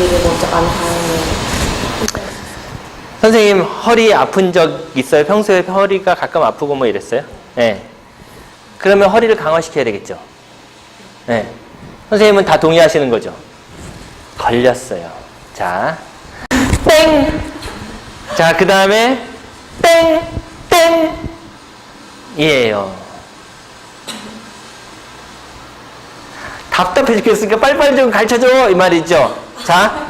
여기를 먼저 안 닿는. 선생님 허리 아픈 적 있어요? 평소에 허리가 가끔 아프고 뭐 이랬어요? 네. 그러면 허리를 강화시켜야 되겠죠? 네. 선생님은 다 동의하시는 거죠? 걸렸어요. 자, 땡! 자, 그 다음에 땡! 땡! 이에요. 답답해 죽겠으니까 빨리빨리 좀 가르쳐줘! 이 말이죠. 자,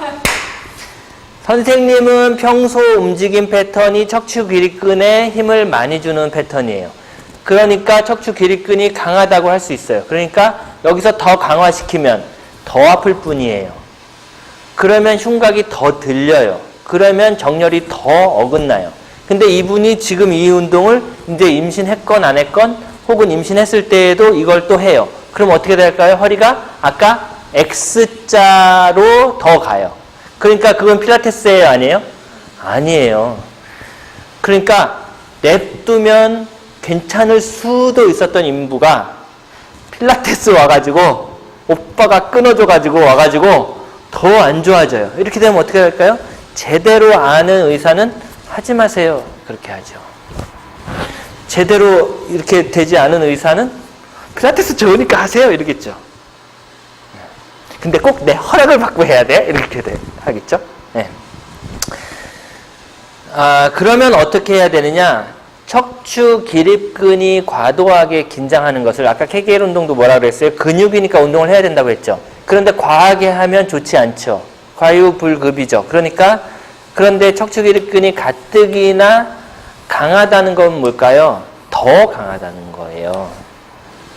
선생님은 평소 움직임 패턴이 척추 기립근에 힘을 많이 주는 패턴이에요. 그러니까 척추 기립근이 강하다고 할 수 있어요. 그러니까 여기서 더 강화시키면 더 아플 뿐이에요. 그러면 흉곽이 더 들려요. 그러면 정렬이 더 어긋나요. 근데 이분이 지금 이 운동을 이제 임신했건 안 했건 혹은 임신했을 때에도 이걸 또 해요. 그럼 어떻게 될까요? 허리가 아까 X자로 더 가요. 그러니까 그건 필라테스예요, 아니에요? 아니에요. 그러니까 냅두면 괜찮을 수도 있었던 인부가 필라테스 와가지고 오빠가 끊어줘가지고 와가지고 더 안 좋아져요. 이렇게 되면 어떻게 할까요? 제대로 아는 의사는 하지 마세요. 그렇게 하죠. 제대로 이렇게 되지 않은 의사는 필라테스 좋으니까 하세요. 이러겠죠. 근데 꼭 내 허락을 받고 해야 돼? 이렇게 하겠죠? 네. 그러면 어떻게 해야 되느냐? 척추 기립근이 과도하게 긴장하는 것을 아까 케겔 운동도 뭐라 그랬어요? 근육이니까 운동을 해야 된다고 했죠. 그런데 과하게 하면 좋지 않죠. 과유불급이죠. 그런데 척추 기립근이 가뜩이나 강하다는 건 뭘까요? 더 강하다는 거예요.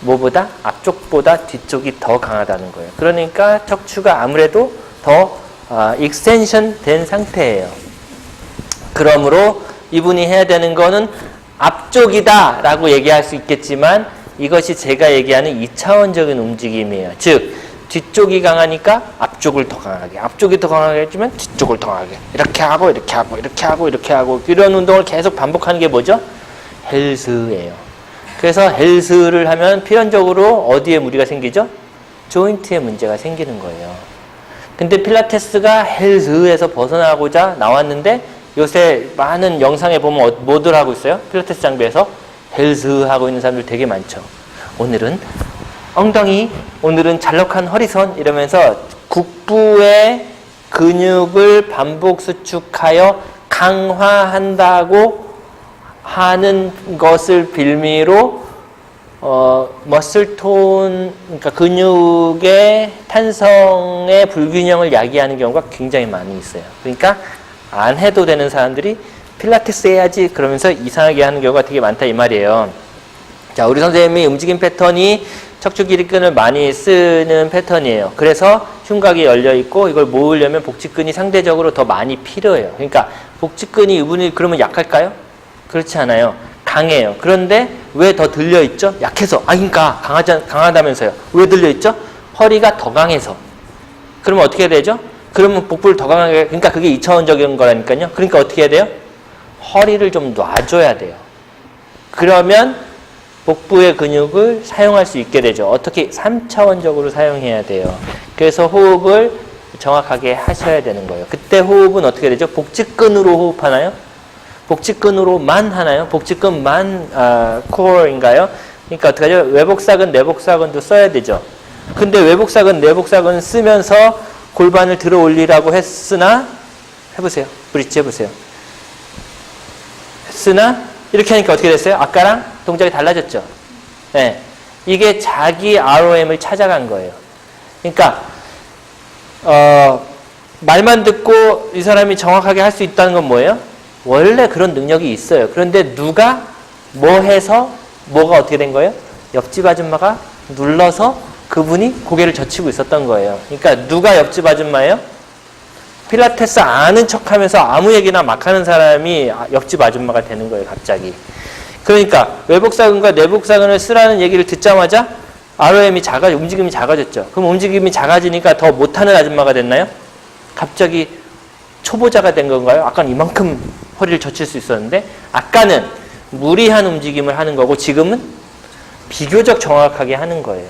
뭐보다? 앞쪽보다 뒤쪽이 더 강하다는 거예요. 그러니까 척추가 아무래도 더 익스텐션 된 상태예요. 그러므로 이분이 해야 되는 거는 앞쪽이다 라고 얘기할 수 있겠지만 이것이 제가 얘기하는 2차원적인 움직임이에요. 즉 뒤쪽이 강하니까 앞쪽을 더 강하게, 앞쪽이 더 강하게 했지만 뒤쪽을 더 강하게, 이렇게 하고 이렇게 하고 이렇게 하고 이렇게 하고 이런 운동을 계속 반복하는 게 뭐죠? 헬스예요. 그래서 헬스를 하면 필연적으로 어디에 무리가 생기죠? 조인트에 문제가 생기는 거예요. 근데 필라테스가 헬스에서 벗어나고자 나왔는데 요새 많은 영상에 보면 뭐들 하고 있어요? 필라테스 장비에서 헬스 하고 있는 사람들 되게 많죠. 오늘은 엉덩이, 오늘은 잘록한 허리선 이러면서 국부의 근육을 반복 수축하여 강화한다고 하는 것을 빌미로 머슬톤, 그러니까 근육의 탄성의 불균형을 야기하는 경우가 굉장히 많이 있어요. 그러니까 안 해도 되는 사람들이 필라테스 해야지 그러면서 이상하게 하는 경우가 되게 많다 이 말이에요. 자, 우리 선생님이 움직임 패턴이 척추 기립근을 많이 쓰는 패턴이에요. 그래서 흉곽이 열려 있고 이걸 모으려면 복직근이 상대적으로 더 많이 필요해요. 그러니까 복직근이 이분이 그러면 약할까요? 그렇지 않아요. 강해요. 그런데 왜 더 들려 있죠? 약해서. 그러니까 강하다면서요. 왜 들려 있죠? 허리가 더 강해서. 그러면 어떻게 되죠? 그러면 복부를 더 강하게, 그러니까 그게 2차원적인 거라니까요. 그러니까 어떻게 해야 돼요? 허리를 좀 놔줘야 돼요. 그러면 복부의 근육을 사용할 수 있게 되죠. 어떻게? 3차원적으로 사용해야 돼요. 그래서 호흡을 정확하게 하셔야 되는 거예요. 그때 호흡은 어떻게 되죠? 복직근으로 호흡하나요? 복직근으로만 하나요? 복직근만 코어인가요? 그러니까 어떻게 하죠? 외복사근, 내복사근도 써야 되죠. 근데 외복사근, 내복사근 쓰면서 골반을 들어 올리라고 했으나 해보세요. 브릿지 해보세요. 했으나 이렇게 하니까 어떻게 됐어요? 아까랑 동작이 달라졌죠. 네. 이게 자기 ROM을 찾아간 거예요. 그러니까 말만 듣고 이 사람이 정확하게 할 수 있다는 건 뭐예요? 원래 그런 능력이 있어요. 그런데 누가 뭐 해서 뭐가 어떻게 된 거예요? 옆집 아줌마가 눌러서 그분이 고개를 젖히고 있었던 거예요. 그러니까 누가 옆집 아줌마예요? 필라테스 아는 척하면서 아무 얘기나 막 하는 사람이 옆집 아줌마가 되는 거예요. 갑자기. 그러니까 외복사근과 내복사근을 쓰라는 얘기를 듣자마자 ROM이 움직임이 작아졌죠. 그럼 움직임이 작아지니까 더 못하는 아줌마가 됐나요? 갑자기 초보자가 된 건가요? 아까는 이만큼 허리를 젖힐 수 있었는데 아까는 무리한 움직임을 하는 거고 지금은 비교적 정확하게 하는 거예요.